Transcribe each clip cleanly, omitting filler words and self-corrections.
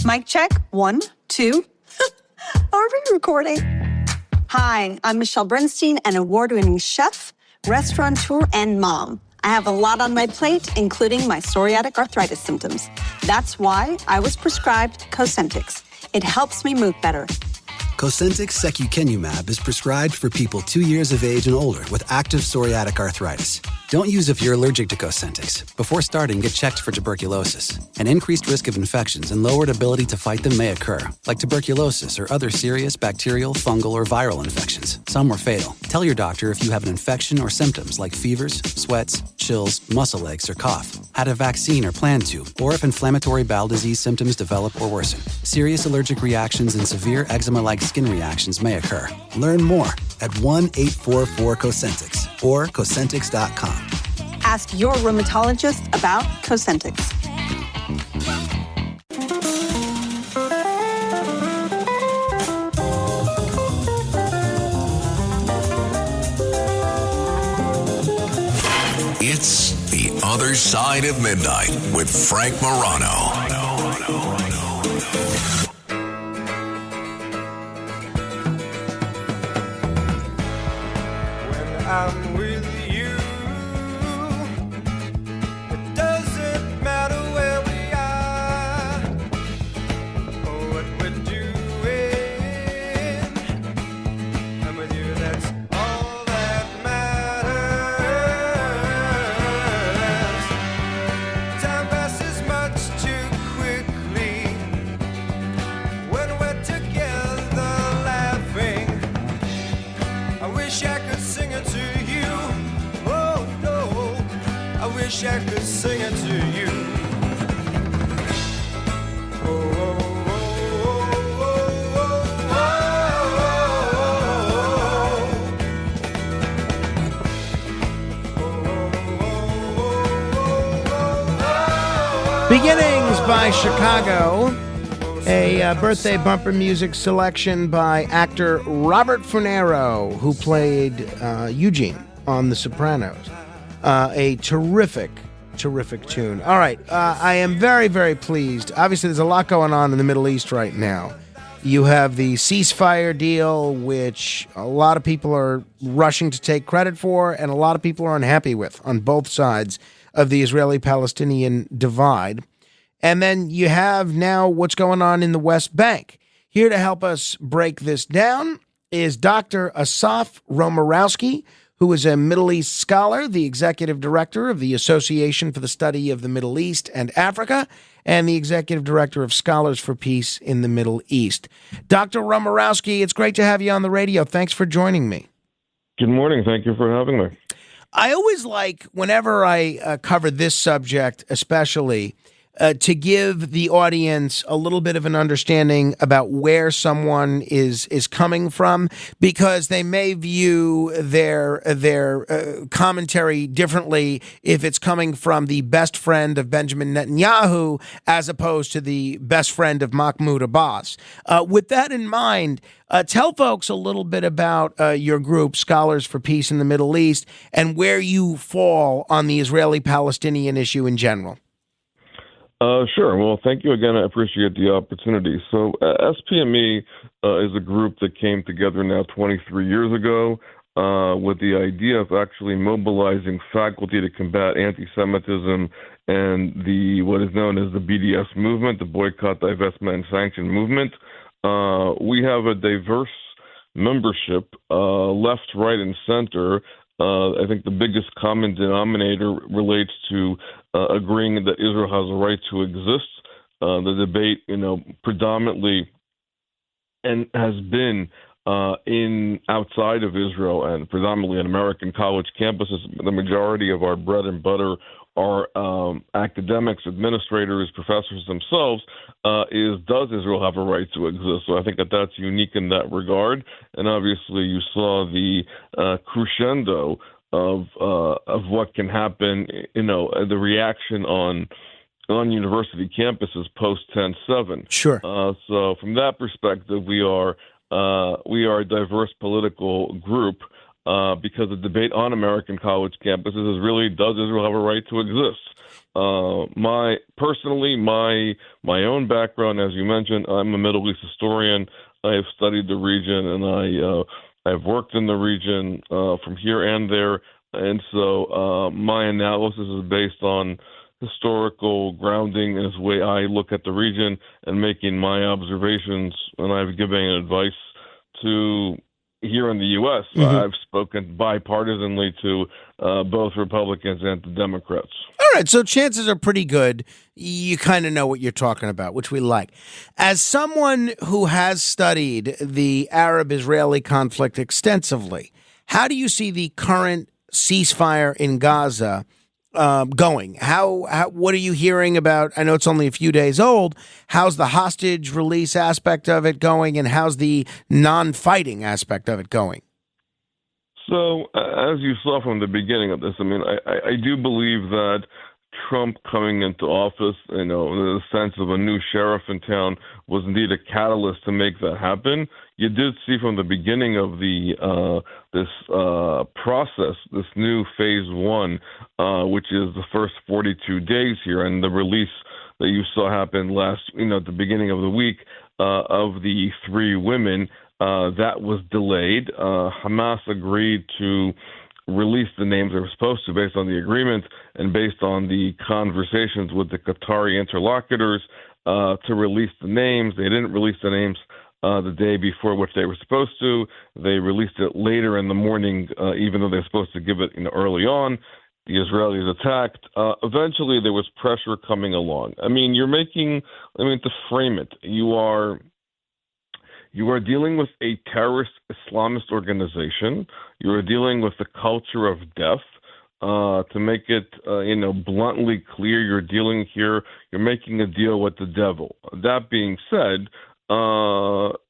Mic check. 1, 2. Are we recording? Hi, I'm Michelle Bernstein, an award-winning chef, restaurateur, and mom. I have a lot on my plate, including my psoriatic arthritis symptoms. That's why I was prescribed Cosentyx. It helps me move better. Cosentyx secukinumab is prescribed for people 2 years of age and older with active psoriatic arthritis. Don't use if you're allergic to Cosentyx. Before starting, get checked for tuberculosis. An increased risk of infections and lowered ability to fight them may occur, like tuberculosis or other serious bacterial, fungal, or viral infections. Some were fatal. Tell your doctor if you have an infection or symptoms like fevers, sweats, chills, muscle aches, or cough, had a vaccine or plan to, or if inflammatory bowel disease symptoms develop or worsen. Serious allergic reactions and severe eczema-like skin reactions may occur. Learn more at 1-844-COSENTYX or Cosentyx.com. Ask your rheumatologist about Cosentyx. It's The Other Side of Midnight with Frank Morano. When I'm with you, it doesn't matter where we are or what we're doing. I'm with you, that's all that matters. Time passes much too quickly when we're together laughing. I wish I could sing it to you. Oh no, I wish I could sing it to you. Oh, oh, oh, oh, oh, oh. Beginnings by Chicago, a birthday bumper music selection by actor Robert Funero, who played Eugene on The Sopranos. A terrific tune. All right, I am very, very pleased. Obviously, there's a lot going on in the Middle East right now. You have the ceasefire deal, which a lot of people are rushing to take credit for, and a lot of people are unhappy with on both sides of the Israeli-Palestinian divide. And then you have now what's going on in the West Bank. Here to help us break this down is Dr. Asaf Romirowsky, who is a Middle East scholar, the executive director of the Association for the Study of the Middle East and Africa, and the executive director of Scholars for Peace in the Middle East. Dr. Romirowsky, it's great to have you on the radio. Thanks for joining me. Good morning. Thank you for having me. I always like, whenever I cover this subject especially, to give the audience a little bit of an understanding about where someone is coming from, because they may view their commentary differently if it's coming from the best friend of Benjamin Netanyahu as opposed to the best friend of Mahmoud Abbas. With that in mind, tell folks a little bit about your group, Scholars for Peace in the Middle East, and where you fall on the Israeli-Palestinian issue in general. Sure. Well, thank you again. I appreciate the opportunity. So SPME is a group that came together now 23 years ago with the idea of actually mobilizing faculty to combat anti-Semitism and what is known as the BDS movement, the Boycott, Divestment, and Sanction movement. We have a diverse membership, left, right, and center. I think the biggest common denominator relates to agreeing that Israel has a right to exist. The debate, predominantly and has been in outside of Israel and predominantly in American college campuses. The majority of our bread and butter are academics, administrators, professors themselves, does Israel have a right to exist? So I think that's unique in that regard. And obviously you saw the crescendo of what can happen, the reaction on university campuses post 10/7. Sure. So from that perspective, we are a diverse political group. because the debate on American college campuses is really, does Israel have a right to exist? My own background, as you mentioned, I'm a Middle East historian. I have studied the region, and I've worked in the region from here and there, and so my analysis is based on historical grounding as the way I look at the region and making my observations, and I've given advice to here in the U.S. I've spoken bipartisanly to both Republicans and to Democrats. All right, so chances are pretty good you kind of know what you're talking about, which we like. As someone who has studied the Arab-Israeli conflict extensively, how do you see the current ceasefire in Gaza going? What are you hearing about? I know it's only a few days old. How's the hostage release aspect of it going, and how's the non-fighting aspect of it going? So, as you saw from the beginning of this, I mean, I do believe that Trump coming into office, in the sense of a new sheriff in town, was indeed a catalyst to make that happen. You did see from the beginning of this process, this new phase one, which is the first 42 days here, and the release that you saw happen at the beginning of the week of the 3 women, that was delayed. Hamas agreed to release the names they were supposed to based on the agreement and based on the conversations with the Qatari interlocutors to release the names. They didn't release the names the day before, which they were supposed to. They released it later in the morning, even though they're supposed to give it early on. The Israelis attacked. Eventually, there was pressure coming along. I mean, to frame it, you are dealing with a terrorist Islamist organization. You are dealing with the culture of death. To make it, bluntly clear, you're making a deal with the devil. That being said,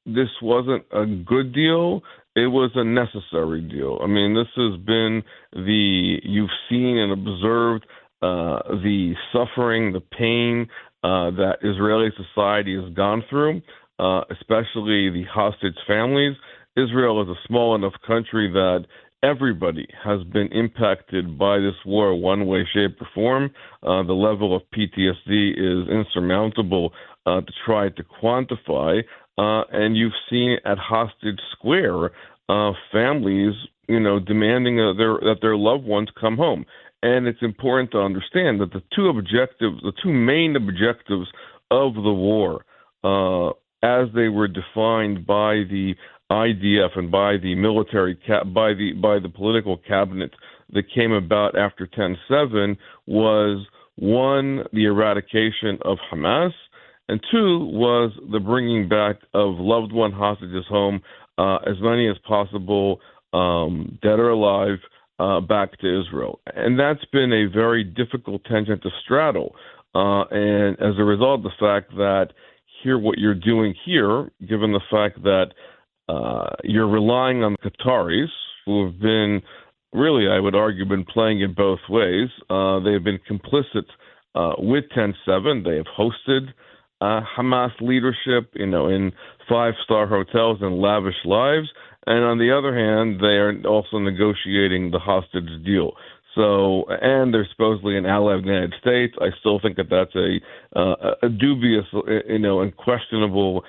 this wasn't a good deal. It was a necessary deal. I mean, this has been you've seen and observed the suffering, the pain that Israeli society has gone through. Especially the hostage families. Israel is a small enough country that everybody has been impacted by this war one way, shape, or form. The level of PTSD is insurmountable to try to quantify. And you've seen at Hostage Square families, demanding that their loved ones come home. And it's important to understand that the two main objectives of the war, as they were defined by the IDF and by the military by the political cabinet that came about after 10/7, was 1, the eradication of Hamas, and 2 was the bringing back of loved one hostages home, as many as possible, dead or alive, back to Israel. And that's been a very difficult tension to straddle. And as a result, the fact that what you're doing here, given the fact that you're relying on the Qataris, who have been, really, I would argue, been playing it both ways. They've been complicit with 10/7. They have hosted Hamas leadership, in 5-star hotels and lavish lives. And on the other hand, they are also negotiating the hostage deal. So, and they're supposedly an ally of the United States. I still think that that's a dubious, and questionable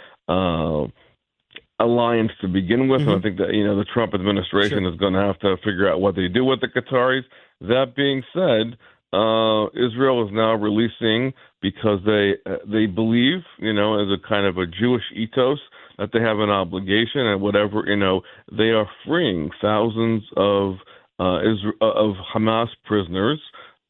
alliance to begin with. And I think that, the Trump administration is going to have to figure out what they do with the Qataris. That being said, Israel is now releasing, because they believe, as a kind of a Jewish ethos, that they have an obligation, and whatever, they are freeing thousands of Hamas prisoners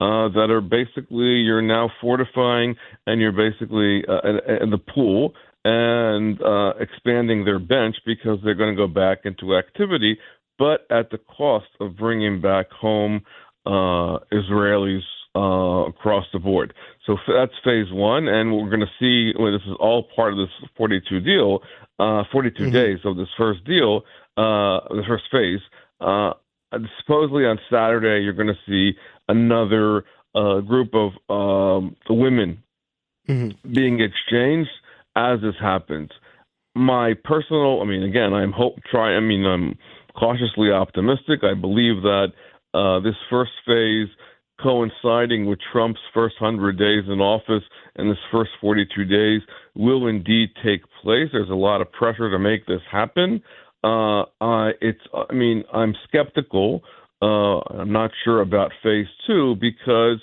that are basically, you're now fortifying, and you're basically in the pool and expanding their bench, because they're going to go back into activity, but at the cost of bringing back home Israelis across the board. So that's phase 1, and we're going to see, this is all part of this 42 deal, 42 days of this first deal, the first phase. Supposedly on Saturday, you're going to see another group of women being exchanged as this happens. My personal, again, I'm cautiously optimistic. I believe that this first phase, coinciding with Trump's first 100 days in office and this first 42 days, will indeed take place. There's a lot of pressure to make this happen. I'm skeptical. I'm not sure about phase two because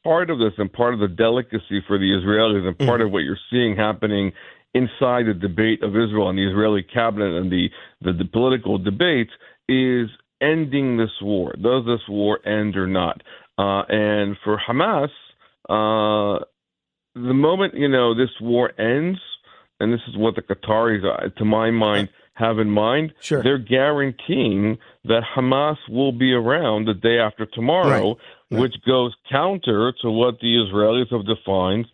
part of this and part of the delicacy for the Israelis and part of what you're seeing happening inside the debate of Israel and the Israeli cabinet and the political debates is ending this war. Does this war end or not? And for Hamas, the moment, this war ends, and this is what the Qataris, to my mind, have in mind, sure, they're guaranteeing that Hamas will be around the day after tomorrow, which goes counter to what the Israelis have defined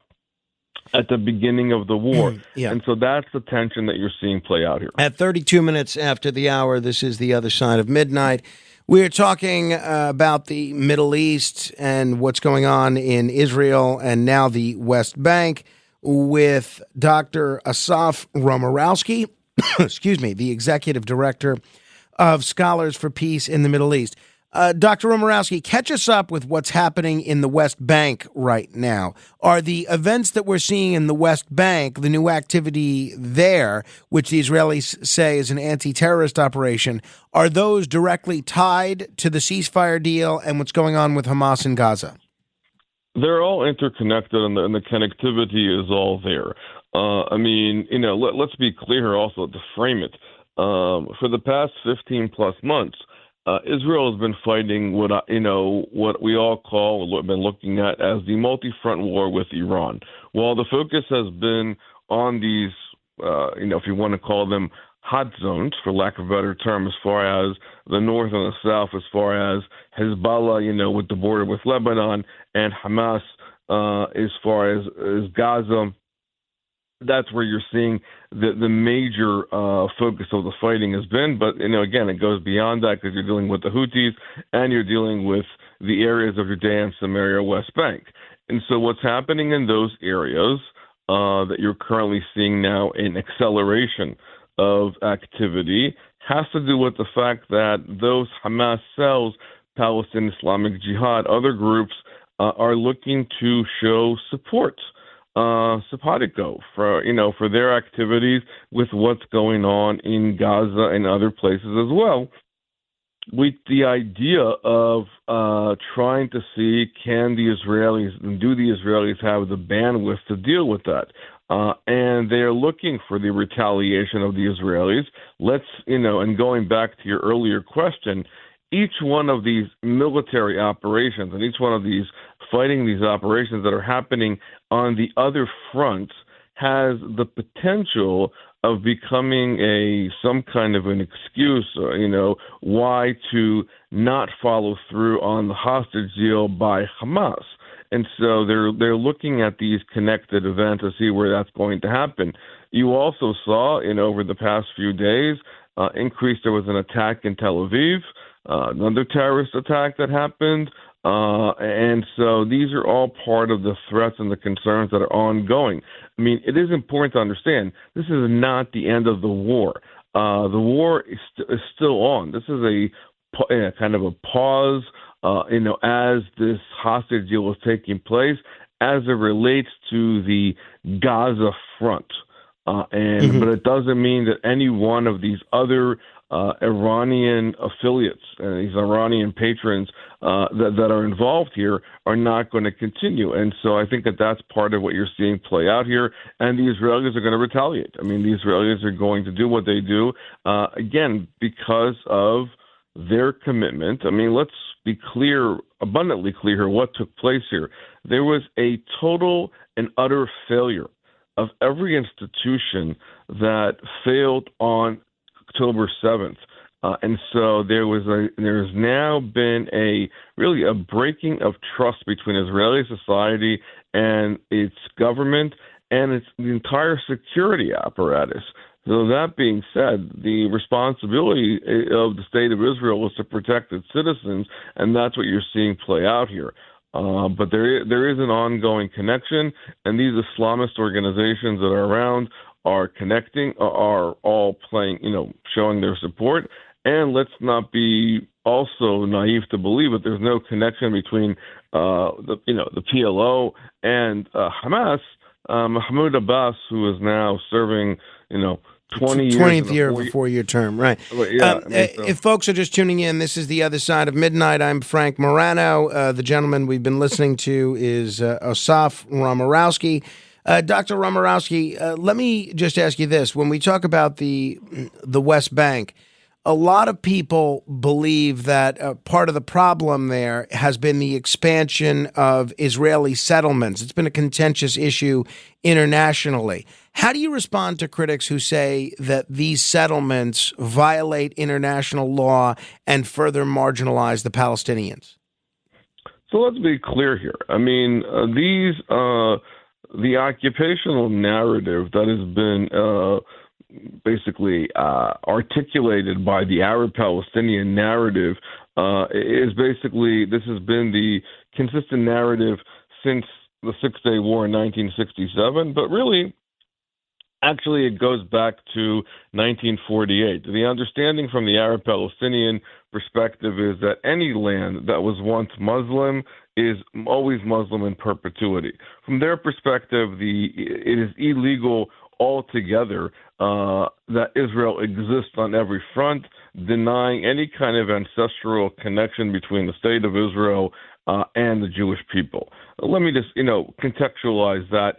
at the beginning of the war. And so that's the tension that you're seeing play out here. At 32 minutes after the hour, this is The Other Side of Midnight. We're talking about the Middle East and what's going on in Israel and now the West Bank with Dr. Asaf Romirowsky, excuse me, the executive director of Scholars for Peace in the Middle East. Dr. Romirowsky, catch us up with what's happening in the West Bank right now. Are the events that we're seeing in the West Bank, the new activity there, which the Israelis say is an anti-terrorist operation, are those directly tied to the ceasefire deal and what's going on with Hamas in Gaza? They're all interconnected, and the connectivity is all there. Let's be clear also to frame it. For the past 15-plus months, Israel has been fighting what we all call, what we've been looking at as the multi-front war with Iran. While the focus has been on these, if you want to call them hot zones, for lack of a better term, as far as the north and the south, as far as Hezbollah, with the border with Lebanon, and Hamas as far as Gaza. That's where you're seeing the major focus of the fighting has been. But, again, it goes beyond that because you're dealing with the Houthis and you're dealing with the areas of Judea and Samaria, West Bank. And so what's happening in those areas that you're currently seeing now in acceleration of activity has to do with the fact that those Hamas cells, Palestinian Islamic Jihad, other groups are looking to show support, simpatico for their activities with what's going on in Gaza and other places as well, with the idea of trying to see do the Israelis have the bandwidth to deal with that? And they're looking for the retaliation of the Israelis. And going back to your earlier question, each one of these military operations and each one of these these operations that are happening on the other front has the potential of becoming some kind of an excuse, why to not follow through on the hostage deal by Hamas. And so they're looking at these connected events to see where that's going to happen. You also saw, over the past few days, there was an attack in Tel Aviv, another terrorist attack that happened. And so these are all part of the threats and the concerns that are ongoing. It is important to understand this is not the end of the war. The war is still on. This is a kind of a pause, as this hostage deal is taking place as it relates to the Gaza front. But it doesn't mean that any one of these other Iranian affiliates and these Iranian patrons that are involved here are not going to continue. And so I think that's part of what you're seeing play out here. And the Israelis are going to retaliate. The Israelis are going to do what they do, again, because of their commitment. Let's be clear, abundantly clear here, what took place here. There was a total and utter failure of every institution that failed on October 7th. And so there's now been a breaking of trust between Israeli society and its government and the entire security apparatus. So that being said, the responsibility of the state of Israel is to protect its citizens, and that's what you're seeing play out here. But there is an ongoing connection, and these Islamist organizations that are around are connecting, are all playing, showing their support. And let's not be also naive to believe that there's no connection between the PLO and Hamas. Mahmoud Abbas, who is now serving 20 years 20th year of a 4-year term, right? Yeah, if folks are just tuning in, this is The Other Side of Midnight. I'm Frank Morano. The gentleman we've been listening to is Asaf Romirowsky. Dr. Romirowsky, let me just ask you this. When we talk about the West Bank, a lot of people believe that part of the problem there has been the expansion of Israeli settlements. It's been a contentious issue internationally. How do you respond to critics who say that these settlements violate international law and further marginalize the Palestinians? So let's be clear here. I mean, the occupational narrative that has been basically articulated by the Arab-Palestinian narrative is basically, this has been the consistent narrative since the Six-Day War in 1967, but really, actually, it goes back to 1948. The understanding from the Arab-Palestinian perspective is that any land that was once Muslim is always Muslim in perpetuity. From their perspective, it is illegal altogether that Israel exists on every front, denying any kind of ancestral connection between the state of Israel and the Jewish people. Let me just, contextualize that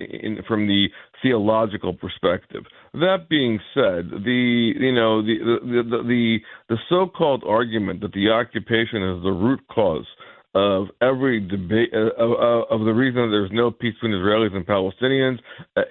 from the theological perspective. That being said, the so-called argument that the occupation is the root cause of every debate of the reason there's no peace between Israelis and Palestinians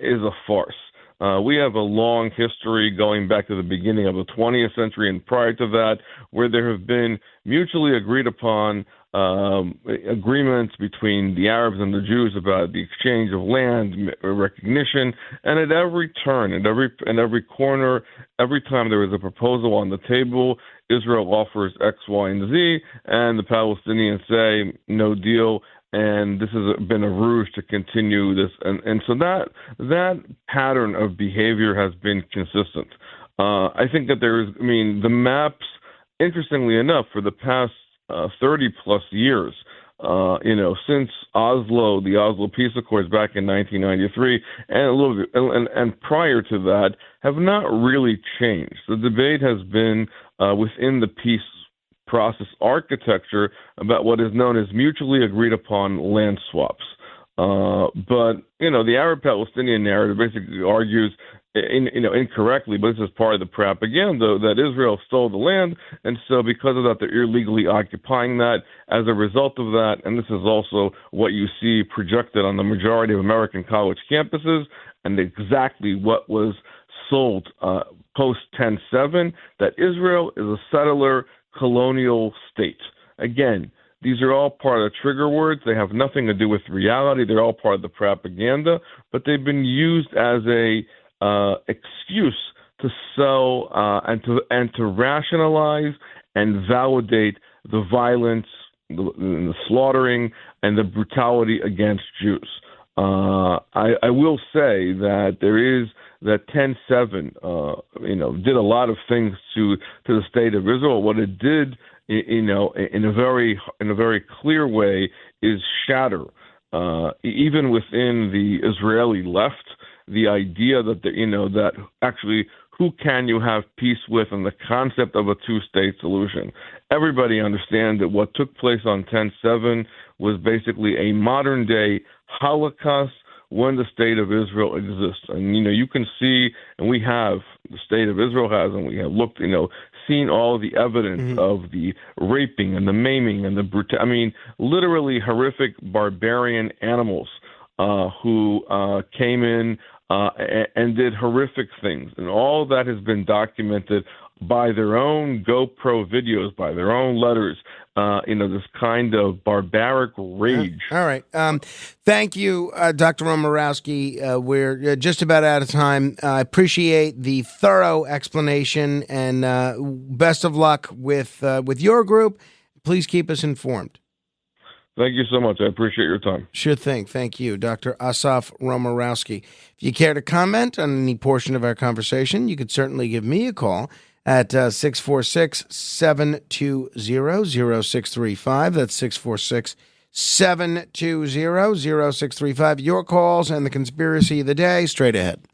is a farce. We have a long history going back to the beginning of the 20th century and prior to that, where there have been mutually agreed upon agreements between the Arabs and the Jews about the exchange of land, recognition, and at every turn, at every corner, every time there is a proposal on the table, Israel offers X, Y, and Z, and the Palestinians say no deal. And this has been a ruse to continue this, and so that pattern of behavior has been consistent. I think that the maps, interestingly enough, for the past 30 plus years, since Oslo, the Oslo Peace Accords back in 1993, and a little bit, and prior to that, have not really changed. The debate has been within the peace process architecture about what is known as mutually agreed upon land swaps. But the Arab-Palestinian narrative basically argues, incorrectly, but this is part of the propaganda, that Israel stole the land, and so because of that, they're illegally occupying that. As a result of that, and this is also what you see projected on the majority of American college campuses, and exactly what was sold post 10/7, that Israel is a settler colonial state. Again, these are all part of the trigger words. They have nothing to do with reality. They're all part of the propaganda, but they've been used as a excuse to sell and to rationalize and validate the violence, the slaughtering, and the brutality against Jews. I will say that that 10/7, did a lot of things to the state of Israel. What it did, in a very clear way, is shatter, even within the Israeli left, the idea that that actually, who can you have peace with, and the concept of a two-state solution. Everybody understands that what took place on 10/7 was basically a modern-day Holocaust when the state of Israel exists. And, you can see, and we have, the state of Israel has, and we have looked, seen all the evidence of the raping and the maiming and the literally horrific barbarian animals who came in and did horrific things. And all of that has been documented by their own GoPro videos, by their own letters, this kind of barbaric rage. All right. Thank you, Dr. Romirowsky. We're just about out of time. I appreciate the thorough explanation, and best of luck with your group. Please keep us informed. Thank you so much. I appreciate your time. Sure thing. Thank you, Dr. Asaf Romirowsky. If you care to comment on any portion of our conversation, you could certainly give me a call at 646-720-0635. That's 646-720-0635. Your calls and the conspiracy of the day straight ahead.